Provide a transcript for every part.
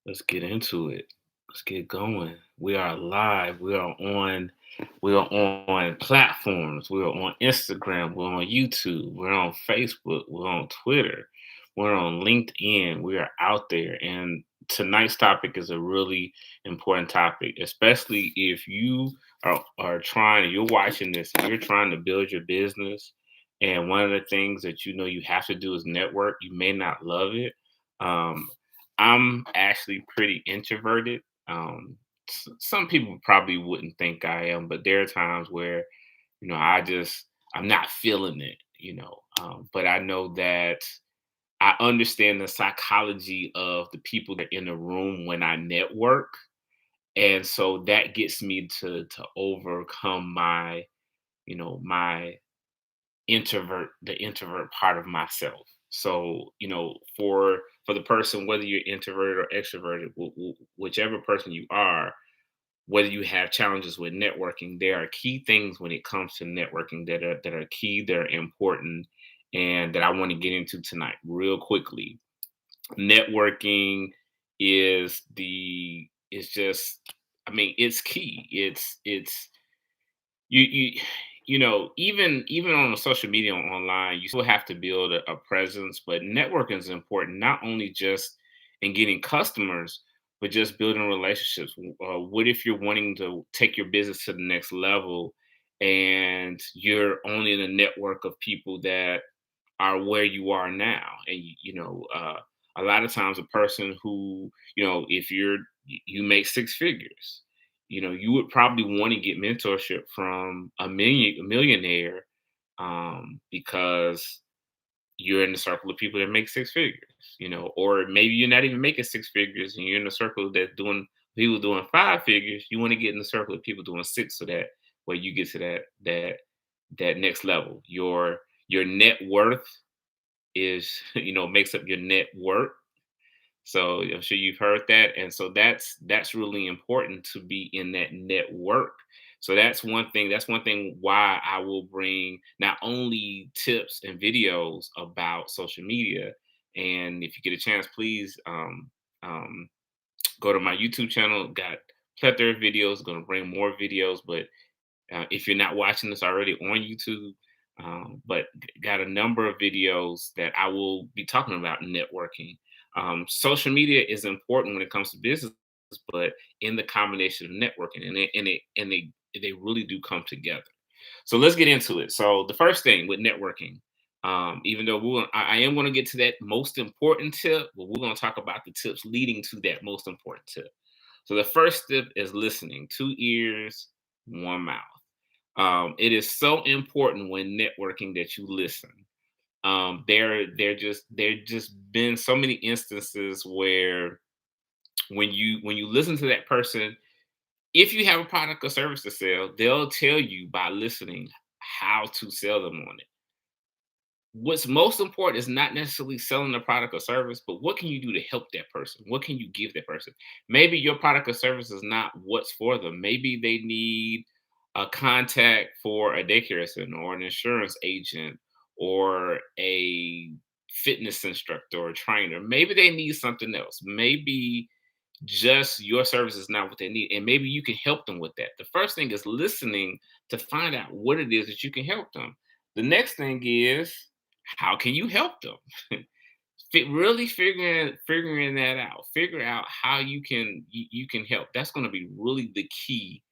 Let's get into it. Let's get going. We are live. We are on platforms. We are on Instagram. We're on YouTube. We're on Facebook. We're on Twitter. We're on LinkedIn. We are out there. And tonight's topic is a really important topic, especially if you are trying, you're watching this, and you're trying to build your business. And one of the things that you know you have to do is network. You may not love it. Um, I'm actually pretty introverted. Some people probably wouldn't think I am, but there are times where, I'm not feeling it, But I know that I understand the psychology of the people that are in the room when I network. And so that gets me to overcome my the introvert part of myself. So, for the person, whether you're introverted or extroverted, whichever person you are, whether you have challenges with networking, there are key things when it comes to networking that are key, that are important, and that I want to get into tonight real quickly. Networking is just, I mean, it's key. It's you even on social media online, you still have to build a presence, but networking is important, not only just in getting customers, but just building relationships. What if you're wanting to take your business to the next level, and you're only in a network of people that are where you are now? And a lot of times, a person who, if you make six figures, you would probably want to get mentorship from a millionaire, because you're in the circle of people that make six figures, or maybe you're not even making six figures and you're in a circle that doing people doing five figures. You want to get in the circle of people doing six, so that where you get to that next level. Your net worth is makes up your net worth. So I'm sure you've heard that, and so that's really important to be in that network. So that's one thing. That's one thing why I will bring not only tips and videos about social media, and if you get a chance, please go to my YouTube channel. Got plethora of videos. Going to bring more videos, but if you're not watching this already on YouTube, but got a number of videos that I will be talking about networking. Social media is important when it comes to business, but in the combination of networking, and they really do come together. So let's get into it. So the first thing with networking, even though I am going to get to that most important tip, but we're going to talk about the tips leading to that most important tip. So the first tip is listening. Two ears, one mouth. It is so important when networking that you listen. There just been so many instances where when you listen to that person, if you have a product or service to sell, they'll tell you by listening how to sell them on it. What's most important is not necessarily selling the product or service, but what can you do to help that person? What can you give that person? Maybe your product or service is not what's for them. Maybe they need a contact for a daycare center or an insurance agent or a fitness instructor or trainer. Maybe they need something else. Maybe just your service is not what they need. And maybe you can help them with that. The first thing is listening to find out what it is that you can help them. The next thing is, how can you help them? Really figuring that out. Figure out how you can help. That's going to be really the key.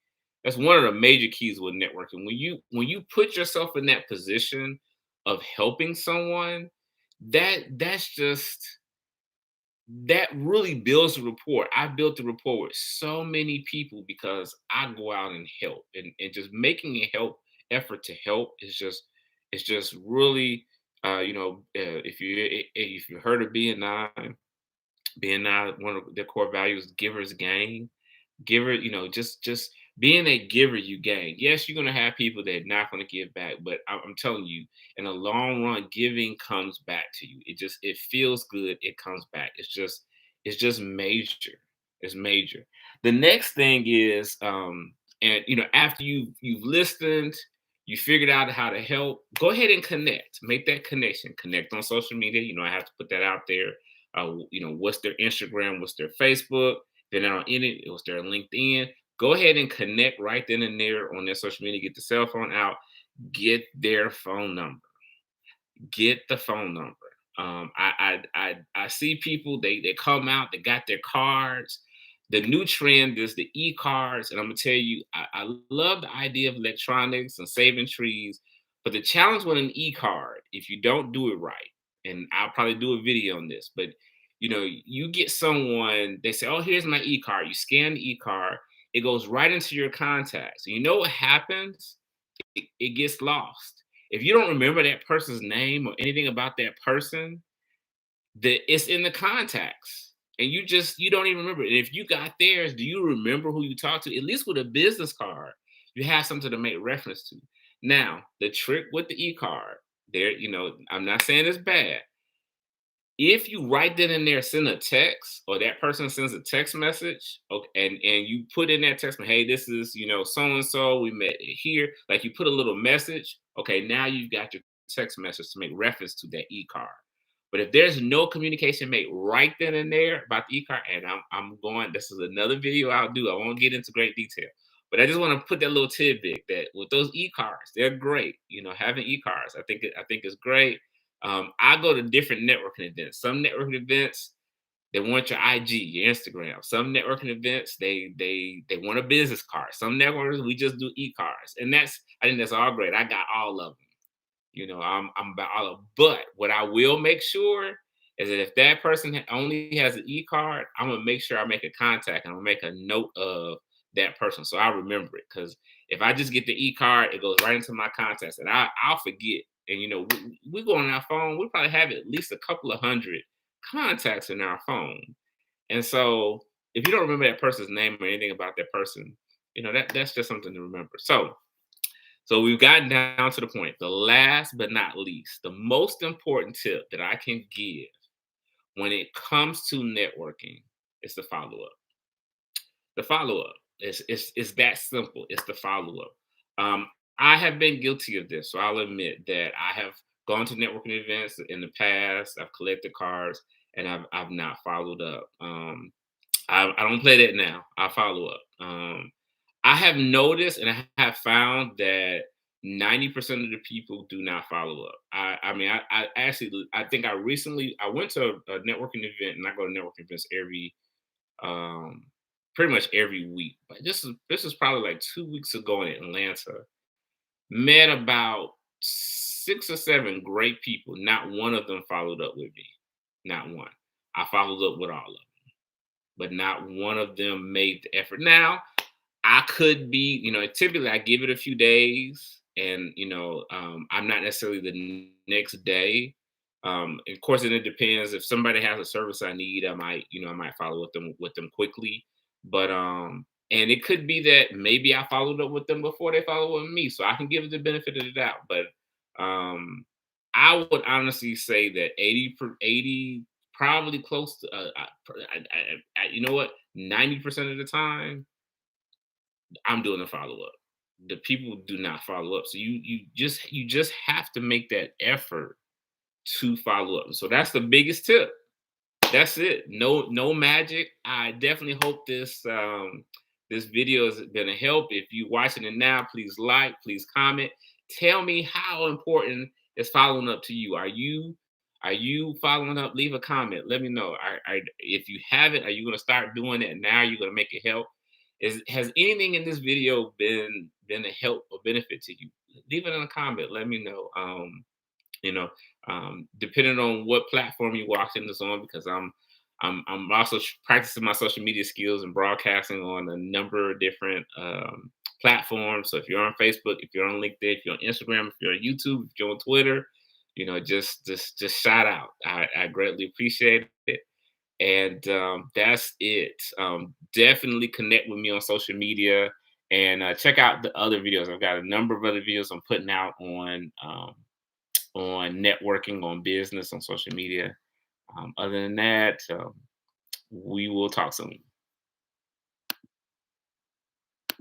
That's one of the major keys with networking. When you put yourself in that position of helping someone, that's just that really builds a rapport. I built a rapport with so many people because I go out and help, and just making a help effort to help is just really, if you heard of BNI, one of their core values, givers gain. Giver, just being a giver, you gain. Yes, you're gonna have people that are not gonna give back, but I'm telling you, in the long run, giving comes back to you. It feels good. It comes back. It's just major. It's major. The next thing is, and after you've listened, you figured out how to help. Go ahead and connect. Make that connection. Connect on social media. I have to put that out there. What's their Instagram, what's their Facebook. If they're not on any, what's their LinkedIn. Go ahead and connect right then and there on their social media. Get the cell phone out. Get their phone number. Get the phone number. I see people, they come out, they got their cards. The new trend is the e-cards, and I'm gonna tell you, I love the idea of electronics and saving trees, but the challenge with an e-card, if you don't do it right, and I'll probably do a video on this, but you get someone, they say, "Oh, here's my e-card." You scan the e-card, it goes right into your contacts. You know what happens? It gets lost. If you don't remember that person's name or anything about that person, it's in the contacts. And you don't even remember. And if you got theirs, do you remember who you talked to? At least with a business card, you have something to make reference to. Now, the trick with the e-card, I'm not saying it's bad. If you write that in there, send a text, or that person sends a text message, okay, and you put in that text, hey, this is so and so, we met here. Like, you put a little message. Okay, now you've got your text message to make reference to that e-card. But if there's no communication made right then and there about the e-card, and I'm going, this is another video I'll do. I won't get into great detail, but I just want to put that little tidbit that with those e-cards, they're great. Having e-cards, I think is great. I go to different networking events. Some networking events, they want your IG, your Instagram. Some networking events, they want a business card. Some networkers, we just do e-cards, and I think that's all great. I got all of them. I'm about all of. But what I will make sure is that if that person only has an e-card, I'm gonna make sure I make a contact and I'm gonna make a note of that person so I remember it. Because if I just get the e-card, it goes right into my contacts and I'll forget. And we go on our phone, we probably have at least a couple of hundred contacts in our phone. And so if you don't remember that person's name or anything about that person, that's just something to remember. So we've gotten down to the point. The last but not least, the most important tip that I can give when it comes to networking is the follow up. The follow up is that simple. It's the follow up. I have been guilty of this, so I'll admit that I have gone to networking events in the past. I've collected cards and I've not followed up. I don't play that now. I follow up. I have noticed and I have found that 90% of the people do not follow up. I mean, I actually, I think I went to a networking event, and I go to networking events um, pretty much every week. But this is probably like 2 weeks ago in Atlanta. Met about 6 or 7 great people. Not one of them followed up with me. Not one. I followed up with all of them, but not one of them made the effort. Now, I could be, typically I give it a few days, and I'm not necessarily the next day. Of course, and it depends. If somebody has a service I need, I might follow with them quickly. But and it could be that maybe I followed up with them before they follow up with me, so I can give it the benefit of the doubt. But I would honestly say that 80, probably close to, you know what, 90% of the time I'm doing a follow up. The people do not follow up. So you just have to make that effort to follow up. So that's the biggest tip. That's it. No magic. I definitely hope this video is gonna help. If you're watching it now, please like, please comment. Tell me how important is following up to you. Are you following up? Leave a comment. Let me know. If you haven't, are you gonna start doing it now? You're gonna make it help. Has anything in this video been a help or benefit to you? Leave it in a comment. Let me know. You know, Depending on what platform you watching this on, because I'm also practicing my social media skills and broadcasting on a number of different platforms. So if you're on Facebook, if you're on LinkedIn, if you're on Instagram, if you're on YouTube, if you're on Twitter, just shout out. I greatly appreciate it. And that's it. Definitely connect with me on social media and check out the other videos. I've got a number of other videos I'm putting out on networking, on business, on social media. Other than that, we will talk soon.